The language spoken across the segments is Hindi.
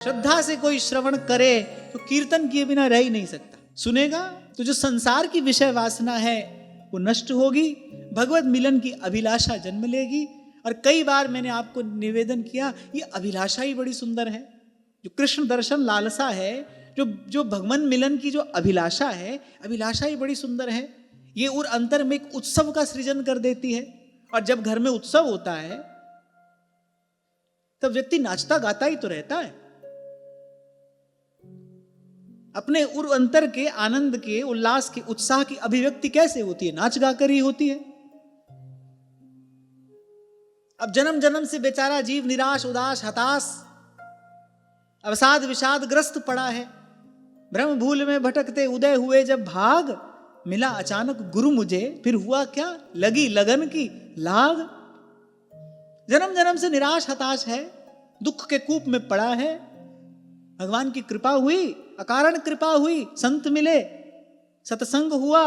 श्रद्धा से कोई श्रवण करे तो कीर्तन किए बिना रह ही नहीं सकता। सुनेगा तो जो संसार की विषय वासना है वो नष्ट होगी, भगवत मिलन की अभिलाषा जन्म लेगी। और कई बार मैंने आपको निवेदन किया, ये अभिलाषा ही बड़ी सुंदर है। जो कृष्ण दर्शन लालसा है, जो भगवान मिलन की जो अभिलाषा है, अभिलाषा ही बड़ी सुंदर है। ये और अंतर में एक उत्सव का सृजन कर देती है। और जब घर में उत्सव होता है तब व्यक्ति नाचता गाता ही तो रहता है। अपने उर अंतर के आनंद के, उल्लास के, उत्साह की अभिव्यक्ति कैसे होती है? नाच गाकर ही होती है। अब जन्म जन्म से बेचारा जीव निराश, उदास, हताश, अवसाद विषाद ग्रस्त पड़ा है। भ्रम भूल में भटकते उदय हुए जब भाग, मिला अचानक गुरु मुझे, फिर हुआ क्या? लगी लगन की लाग। जन्म जन्म से निराश हताश है, दुख के कूप में पड़ा है। भगवान की कृपा हुई, अकारण कृपा हुई, संत मिले, सत्संग हुआ।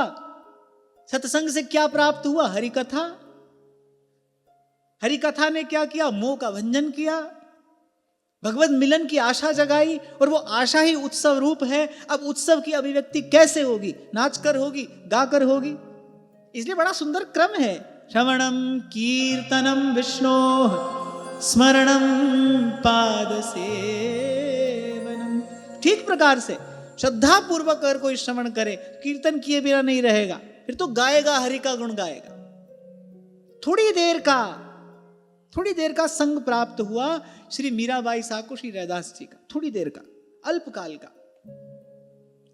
सत्संग से क्या प्राप्त हुआ? हरि कथा। हरि कथा ने क्या किया? मोह का भंजन किया, भगवत मिलन की आशा जगाई। और वो आशा ही उत्सव रूप है। अब उत्सव की अभिव्यक्ति कैसे होगी? नाचकर होगी, गाकर होगी। इसलिए बड़ा सुंदर क्रम है। श्रवणम कीर्तनम विष्णो स्मरणम पाद सेवनम। ठीक प्रकार से श्रद्धा पूर्वक अगर कोई श्रवण करे, कीर्तन किए बिना नहीं रहेगा, फिर तो गाएगा, हरि का गुण गाएगा। थोड़ी देर का संग प्राप्त हुआ श्री मीराबाई साहब को, श्री रैदास जी का। थोड़ी देर का, अल्पकाल का।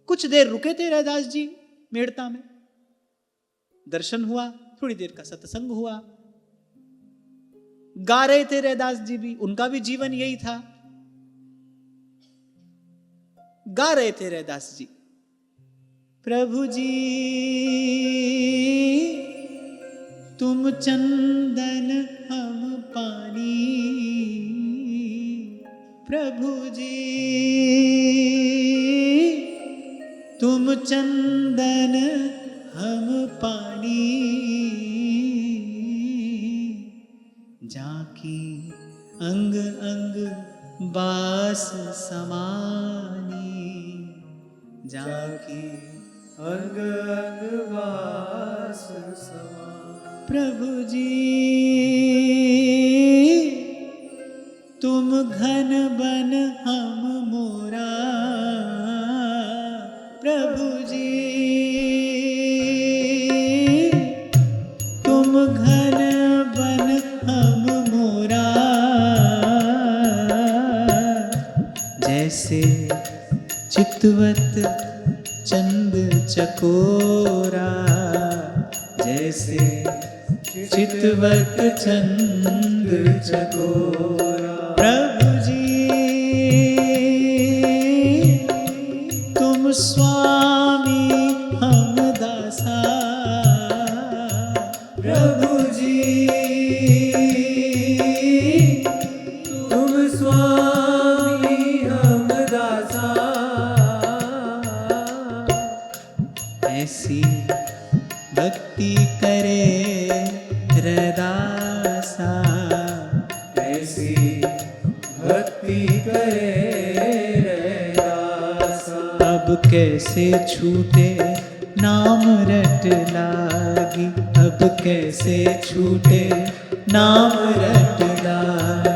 कुछ देर रुके थे रैदास जी मेड़ता में, दर्शन हुआ, थोड़ी देर का सत्संग हुआ। गा रहे थे रैदास जी भी, उनका भी जीवन यही था। गा रहे थे रैदास जी, प्रभु जी तुम चंदन हम पानी, प्रभु जी तुम चंदन हम पानी, जाकी अंग अंग बास समानी, जाकी अंग अंग बास समानी। प्रभु जी तुम घन बन हम मोरा, प्रभु जी तुम घन बन हम मोरा, जैसे चितवत चंद चकोरा, जैसे चितवत चंद चकोरा। प्रभु जी तुम स्वामी हम दासा, प्रभु जी तुम स्वामी हम दासा। ऐसी भक्ति करे रैदासा, ऐसी भक्ति करे रैदासा। अब कैसे छूटे नाम रट लागी, अब कैसे छूटे नाम रट लागी,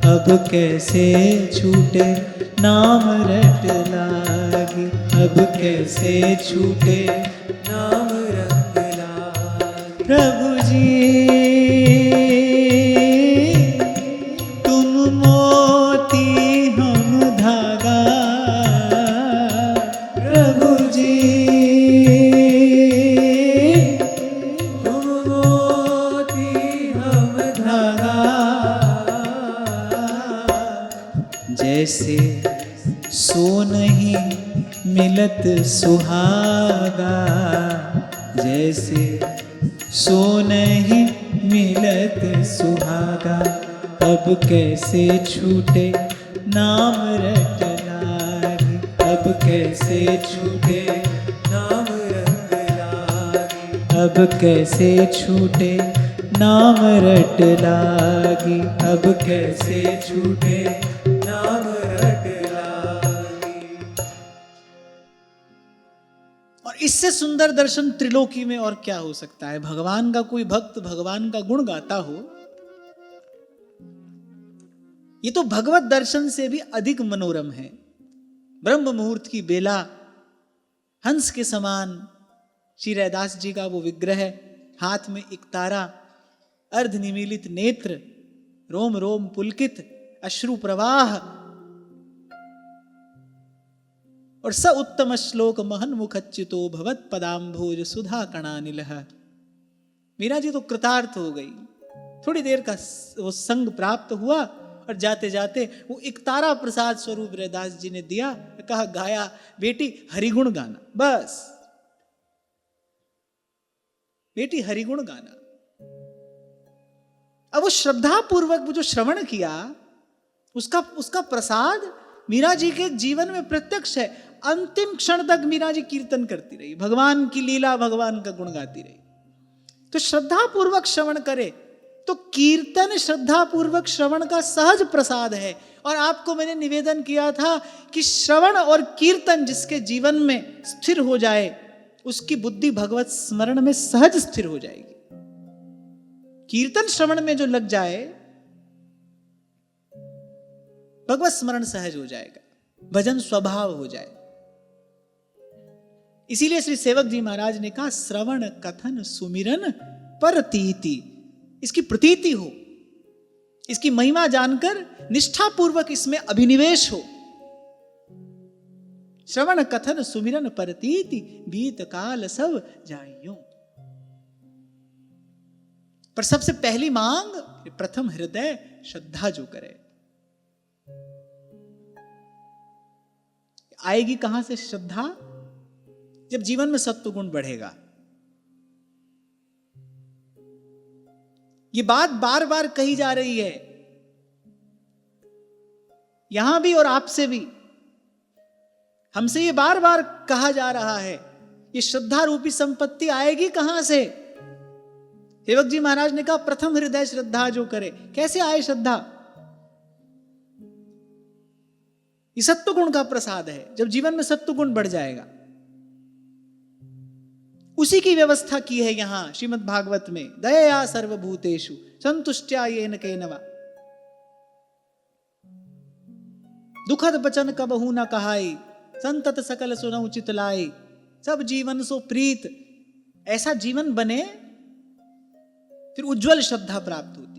अब कैसे छूटे नाम रट लागी, अब कैसे छूटे नाम रट लागी। प्रभु जी तुम मोती हम धागा, प्रभु जी तुम मोती हम धागा, जैसे सोनहि मिलत सुहागा, जैसे सोनहि मिलत सुहागा। अब कैसे छूटे नाम रट लागी, अब कैसे छूटे नाम रट लागी, अब कैसे छूटे नाम रट लागी, अब कैसे छूटे नाम रट लागी। इससे सुंदर दर्शन त्रिलोकी में और क्या हो सकता है। भगवान का कोई भक्त भगवान का गुण गाता हो, ये तो भगवत दर्शन से भी अधिक मनोरम है। ब्रह्म मुहूर्त की बेला, हंस के समान श्री रैदास जी का वो विग्रह, हाथ में एक तारा, अर्ध निमीलित नेत्र, रोम रोम पुलकित, अश्रु प्रवाह, और स उत्तम श्लोक महन मुखच्युतो भवत पदाम्भोज सुधा कणानिलः। मीरा जी तो कृतार्थ हो गई, थोड़ी देर का वो संग प्राप्त हुआ और जाते जाते वो एक तारा प्रसाद स्वरूप रैदास जी ने दिया, कहा गाया बेटी हरिगुण गाना, बस बेटी हरिगुण गाना। अब वो श्रद्धा पूर्वक वो जो श्रवण किया, उसका प्रसाद मीरा जी के जीवन में प्रत्यक्ष है। अंतिम क्षण तक मीरा जी कीर्तन करती रही, भगवान की लीला, भगवान का गुण गाती रही। तो श्रद्धा पूर्वक श्रवण करे तो कीर्तन श्रद्धा पूर्वक श्रवण का सहज प्रसाद है। और आपको मैंने निवेदन किया था कि श्रवण और कीर्तन जिसके जीवन में स्थिर हो जाए, उसकी बुद्धि भगवत स्मरण में सहज स्थिर हो जाएगी। कीर्तन श्रवण में जो लग जाए, भगवत स्मरण सहज हो जाएगा, भजन स्वभाव हो जाए। इसीलिए श्री सेवक जी महाराज ने कहा श्रवण कथन सुमिरन परतीति, इसकी प्रतीति हो, इसकी महिमा जानकर निष्ठापूर्वक इसमें अभिनिवेश हो। श्रवण कथन सुमिरन परतीति बीत काल सब जाइयो। पर सबसे पहली मांग, प्रथम हृदय श्रद्धा जो करे। आएगी कहां से श्रद्धा? जब जीवन में सत्व गुण बढ़ेगा। ये बात बार बार कही जा रही है, यहां भी और आपसे भी, हमसे ये बार बार कहा जा रहा है, ये श्रद्धा रूपी संपत्ति आएगी कहां से? सेवक जी महाराज ने कहा प्रथम हृदय श्रद्धा जो करे। कैसे आए श्रद्धा? ये सत्व गुण का प्रसाद है। जब जीवन में सत्व गुण बढ़ जाएगा, उसी की व्यवस्था की है यहां श्रीमद् भागवत में। दयया सर्वभूतेषु संतुष्ट्या येन केनवा, दुखद बचन कबहू न कहाई, संतत सकल सुनहु चित लाई, सब जीवन सो प्रीत। ऐसा जीवन बने, फिर उज्जवल श्रद्धा प्राप्त होती।